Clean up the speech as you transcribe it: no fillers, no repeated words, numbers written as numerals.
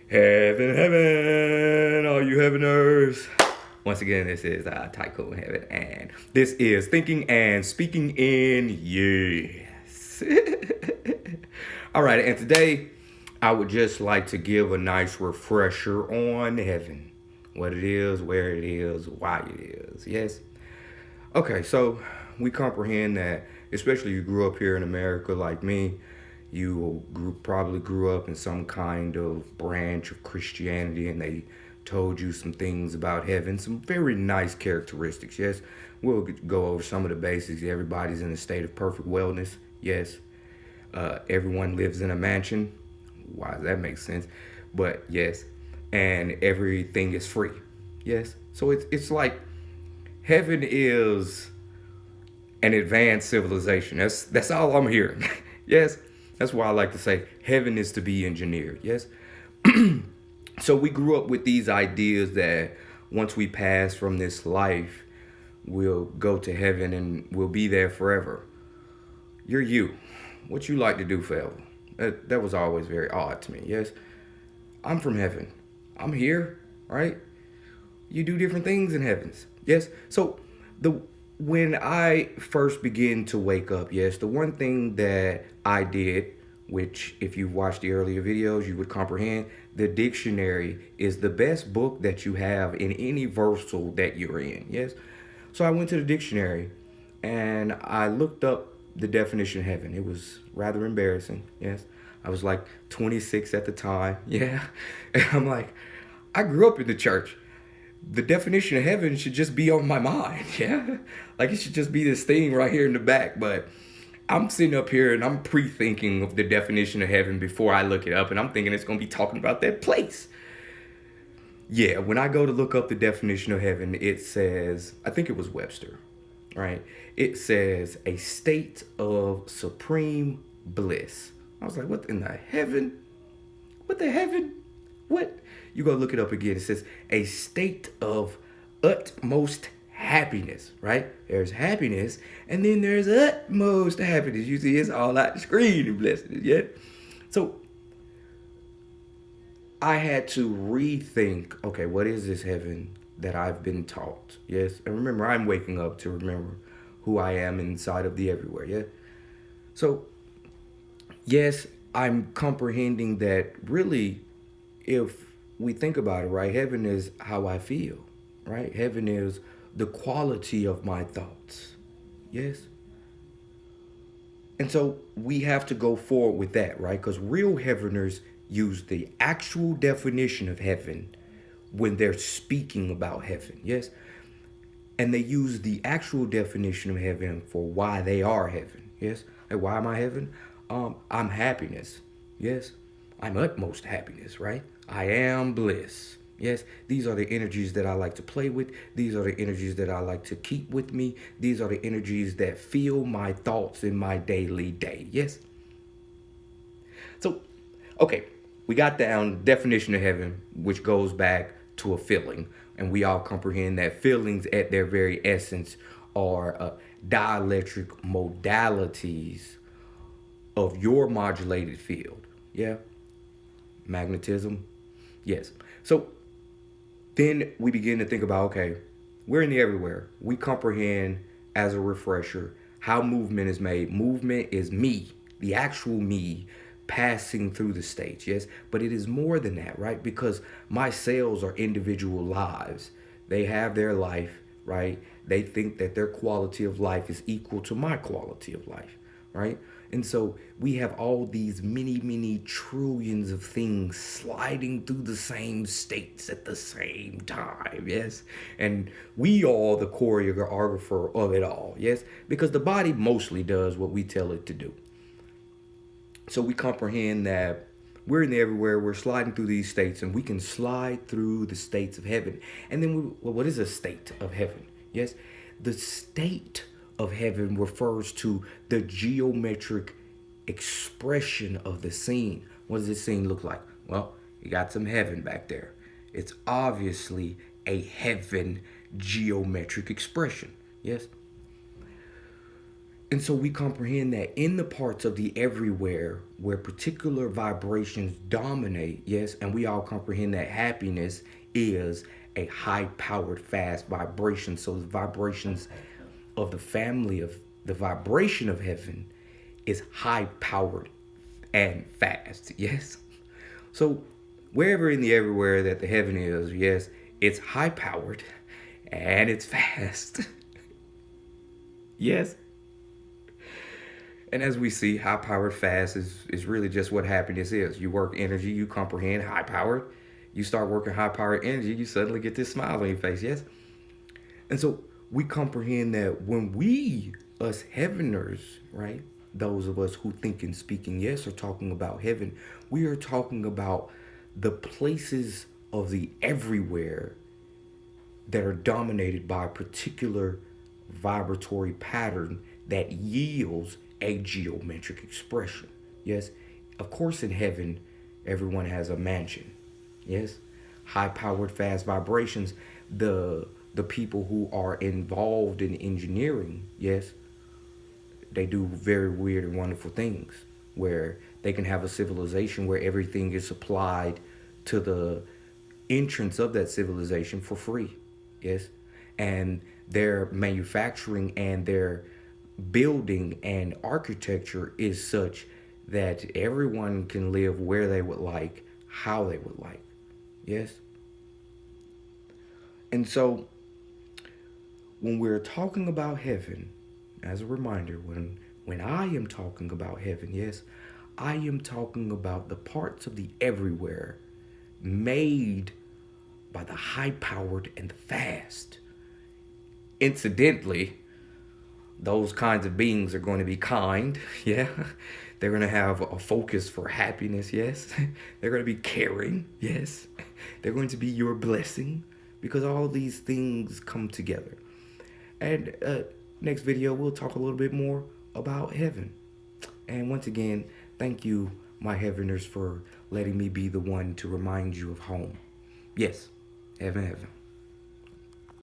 Heaven, heaven, all you heaveners. Once again, this is Tycoon Heaven, and this is Thinking and Speaking in Yes. All right, and today I would just like to give a nice refresher on heaven. What it is, where it is, why it is. Yes? Okay, so we comprehend that, especially you grew up here in America like me, probably grew up in some kind of branch of Christianity, and they told you some things about heaven, some very nice characteristics. Yes, we'll go over some of the basics. Everybody's in a state of perfect wellness. Yes, everyone lives in a mansion. Why does that make sense? But yes, and everything is free. Yes, so it's like heaven is an advanced civilization. That's all I'm hearing. Yes, that's why I like to say heaven is to be engineered. Yes. So we grew up with these ideas that once we pass from this life, we'll go to heaven and we'll be there forever. You're you. What you like to do forever. That was always very odd to me. Yes. I'm from heaven. I'm here, right? You do different things in heavens. Yes. So the when I first began to wake up, yes, the one thing that I did, which if you've watched the earlier videos, you would comprehend, the dictionary is the best book that you have in any versal that you're in. Yes. So I went to the dictionary and I looked up the definition of heaven. It was rather embarrassing. Yes. I was like 26 at the time. Yeah. And I'm like, I grew up in the church. The definition of heaven should just be on my mind. Yeah. Like it should just be this thing right here in the back. But I'm sitting up here and I'm pre-thinking of the definition of heaven before I look it up. And I'm thinking it's going to be talking about that place. Yeah. When I go to look up the definition of heaven, it says, I think it was Webster, right? It says a state of supreme bliss. I was like, what in the heaven? What the heaven? What? You go look it up again. It says a state of utmost happiness, right? There's happiness, and then there's utmost happiness. You see, it's all out the screen and blessings, yeah? So I had to rethink, okay, what is this heaven that I've been taught? Yes. And remember, I'm waking up to remember who I am inside of the everywhere, yeah? So, yes, I'm comprehending that really, if we think about it, right, heaven is how I feel, right? Heaven is the quality of my thoughts. Yes. And so we have to go forward with that, right? Because real heaveners use the actual definition of heaven when they're speaking about heaven. Yes. And they use the actual definition of heaven for why they are heaven. Yes. Like, why am I heaven? I'm happiness. Yes. I'm utmost happiness, right? I am bliss. Yes, these are the energies that I like to play with. These are the energies that I like to keep with me. These are the energies that fuel my thoughts in my daily day. Yes. So, okay, we got down definition of heaven, which goes back to a feeling. And we all comprehend that feelings at their very essence are dielectric modalities of your modulated field. Yeah. Magnetism. Yes. So then we begin to think about, okay, we're in the everywhere. We comprehend as a refresher how movement is made. Movement is me, the actual me, passing through the states. Yes. But it is more than that, right? Because my cells are individual lives. They have their life, right? They think that their quality of life is equal to my quality of life, right? And so we have all these many, many trillions of things sliding through the same states at the same time, yes? And we are the choreographer of it all, yes? Because the body mostly does what we tell it to do. So we comprehend that we're in the everywhere, we're sliding through these states, and we can slide through the states of heaven. And then, what is a state of heaven? Yes, the state of heaven refers to the geometric expression of the scene. What does this scene look like? Well, you got some heaven back there. It's obviously a heaven geometric expression. Yes. And so we comprehend that in the parts of the everywhere where particular vibrations dominate, yes, and we all comprehend that happiness is a high powered, fast vibration. So the vibrations of the family of the vibration of heaven is high powered and fast, yes. So wherever in the everywhere that the heaven is, yes, it's high powered and it's fast. Yes. And as we see, high powered fast is really just what happiness is. You work energy, you comprehend high powered. You start working high powered energy, you suddenly get this smile on your face, yes? And so we comprehend that when we, us heaveners, right? Those of us who think and speaking, yes, are talking about heaven, we are talking about the places of the everywhere that are dominated by a particular vibratory pattern that yields a geometric expression. Yes, of course, in heaven, everyone has a mansion. Yes, high powered, fast vibrations. The people who are involved in engineering, yes, they do very weird and wonderful things where they can have a civilization where everything is supplied to the entrance of that civilization for free. Yes, and their manufacturing and their building and architecture is such that everyone can live where they would like, how they would like. Yes. And so when we're talking about heaven, as a reminder, when I am talking about heaven, yes, I am talking about the parts of the everywhere made by the high powered and the fast. Incidentally, those kinds of beings are going to be kind, yeah. They're going to have a focus for happiness, yes. They're going to be caring, yes. They're going to be your blessing because all these things come together. And next video, we'll talk a little bit more about heaven. And once again, thank you, my heaveners, for letting me be the one to remind you of home. Yes, heaven, heaven.